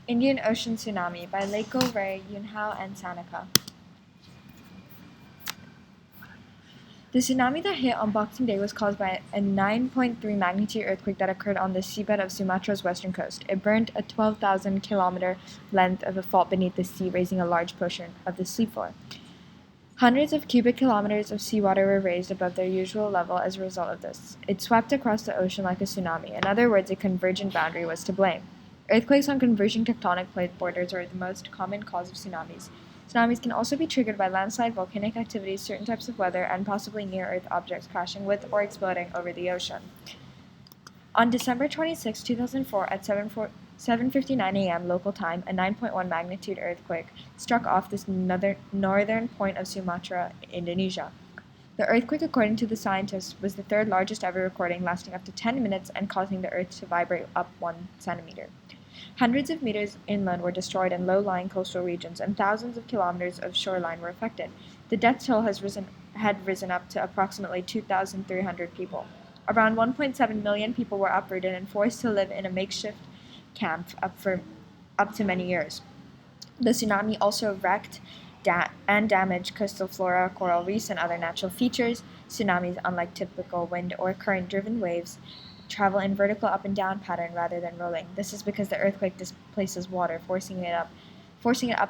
Indian Ocean Tsunami by Leiko, Yunhao, and Sanika. The tsunami that hit on Boxing Day was caused by a 9.3 magnitude earthquake that occurred on the seabed of Sumatra's western coast. It burned a 12,000-kilometer length of a fault beneath the sea, raising a large portion of the seafloor. Hundreds of cubic kilometers of seawater were raised above their usual level as a result of this. It swept across the ocean like a tsunami. In other words, a convergent boundary was to blame. Earthquakes on converging tectonic plate borders are the most common cause of tsunamis. Tsunamis can also be triggered by landslide, volcanic activities, certain types of weather, and possibly near-Earth objects crashing with or exploding over the ocean. On December 26, 2004, at 7:59 a.m. local time, a 9.1 magnitude earthquake struck off this northern point of Sumatra, Indonesia. The earthquake, according to the scientists, was the third largest ever recording, lasting up to 10 minutes and causing the earth to vibrate up 1 centimeter. Hundreds of meters inland were destroyed in low-lying coastal regions, and thousands of kilometers of shoreline were affected. The death toll had risen up to approximately 2,300 people. Around 1.7 million people were uprooted and forced to live in a makeshift camp up to many years. The tsunami also wrecked and damaged coastal flora, coral reefs, and other natural features. Tsunamis, unlike typical wind or current-driven waves, travel in vertical up and down pattern rather than rolling. This is because the earthquake displaces water, forcing it up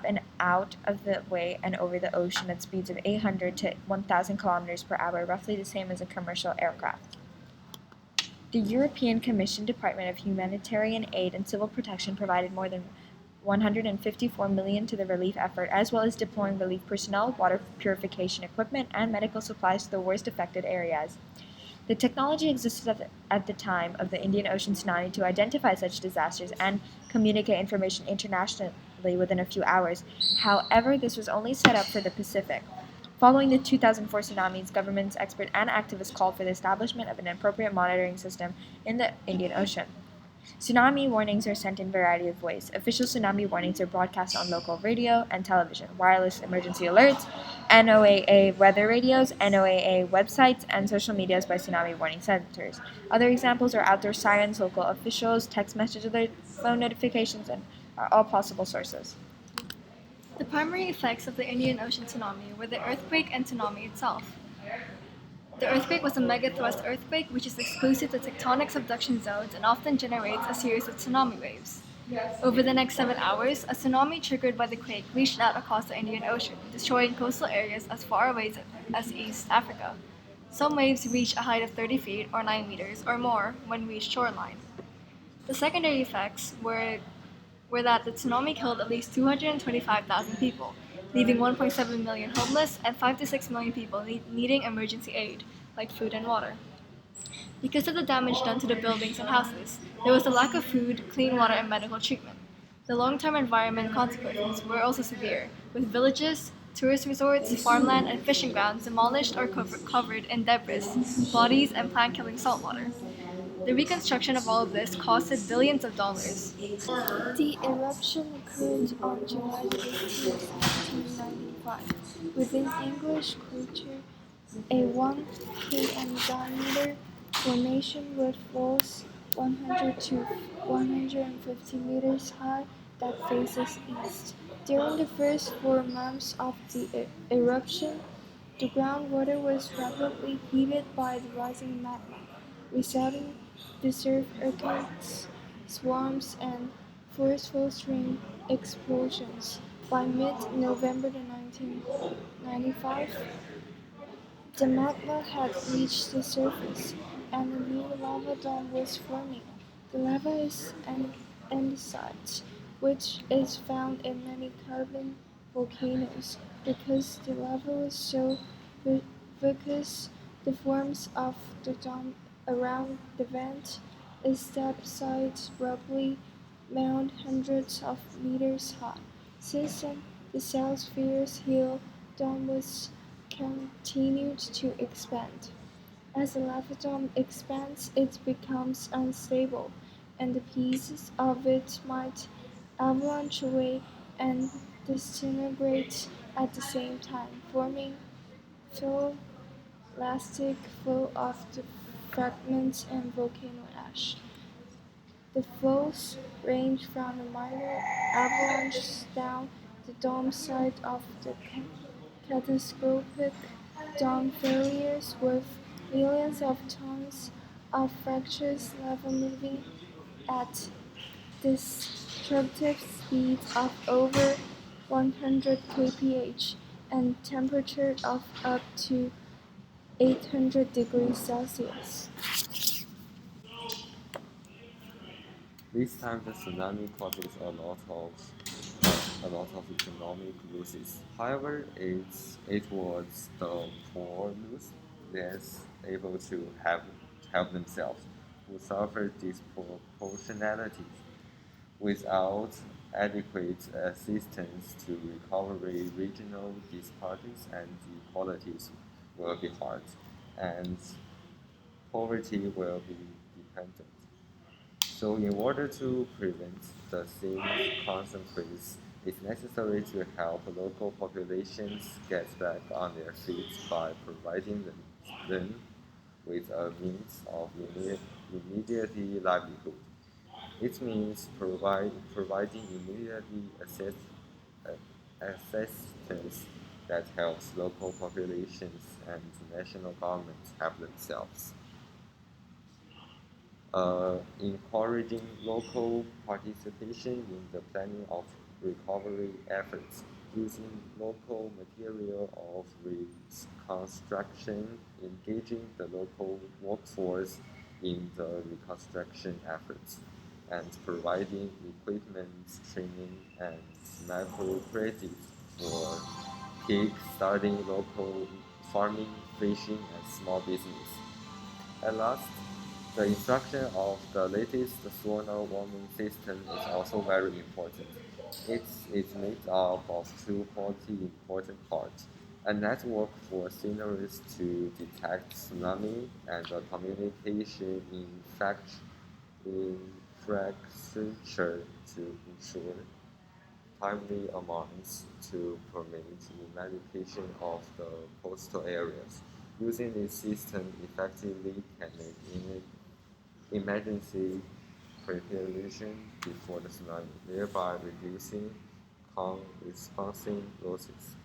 and out of the way and over the ocean at speeds of 800 to 1,000 kilometers per hour, roughly the same as a commercial aircraft. The European Commission Department of Humanitarian Aid and Civil Protection provided more than $154 million to the relief effort, as well as deploying relief personnel, water purification equipment, and medical supplies to the worst affected areas. The technology existed at the time of the Indian Ocean tsunami to identify such disasters and communicate information internationally within a few hours. However, this was only set up for the Pacific. Following the 2004 tsunamis, governments, experts, and activists called for the establishment of an appropriate monitoring system in the Indian Ocean. Tsunami warnings are sent in a variety of ways. Official tsunami warnings are broadcast on local radio and television, wireless emergency alerts, NOAA weather radios, NOAA websites, and social medias by tsunami warning centers. Other examples are outdoor sirens, local officials, text message alerts, phone notifications, and are all possible sources. The primary effects of the Indian Ocean tsunami were the earthquake and tsunami itself. The earthquake was a megathrust earthquake which is exclusive to tectonic subduction zones and often generates a series of tsunami waves. Over the next 7 hours, a tsunami triggered by the quake reached out across the Indian Ocean, destroying coastal areas as far away as East Africa. Some waves reached a height of 30 feet or 9 meters or more when reached shoreline. The secondary effects were that the tsunami killed at least 225,000 people, leaving 1.7 million homeless and 5 to 6 million people needing emergency aid, like food and water. Because of the damage done to the buildings and houses, there was a lack of food, clean water, and medical treatment. The long-term environment consequences were also severe, with villages, tourist resorts, farmland, and fishing grounds demolished or covered in debris, bodies, and plant-killing saltwater. The reconstruction of all of this costed billions of dollars. The eruption occurred on July 18, 1995. Within English culture, a 1 km diameter formation with walls 100 to 150 meters high that faces east. During the first 4 months of the eruption, the groundwater was rapidly heated by the rising magma, resulting the surf earthquakes, swarms, and forceful stream explosions. By mid-November 1995, the magma had reached the surface, and a new lava dome was forming. The lava is andesite, which is found in many carbon volcanoes. Because the lava was so viscous, the forms of the dome around the vent is that sides roughly mount hundreds of meters high. Since then, the South Sphere's heel dome was continued to expand. As the lava dome expands, it becomes unstable, and the pieces of it might avalanche away and disintegrate at the same time, forming elastic flow of the fragments and volcano ash. The flows range from a minor avalanche down the dome side of the catastrophic dome failures, with millions of tons of fractious lava moving at destructive speeds of over 100 kph and temperatures of up to 800 degrees Celsius. This time the tsunami causes a lot of economic losses. However, it was the poor less able to help themselves who suffered disproportionality. Without adequate assistance to recovery, regional disparities and inequalities will be hard, and poverty will be dependent. So in order to prevent the same consequences, it's necessary to help local populations get back on their feet by providing them with a means of immediate livelihood. It means providing uh, assistance that helps local populations and national governments help themselves. Encouraging local participation in the planning of recovery efforts, using local material of reconstruction, engaging the local workforce in the reconstruction efforts, and providing equipment, training, and microcredit for kick-starting local farming, fishing, and small business. At last, the instruction of the latest solar warming system is also very important. It's made up of two quality important parts: a network for signals to detect tsunami and a communication infrastructure to ensure timely amounts to permit eradication of the coastal areas. Using this system effectively can make emergency preparation before the tsunami, thereby reducing response losses.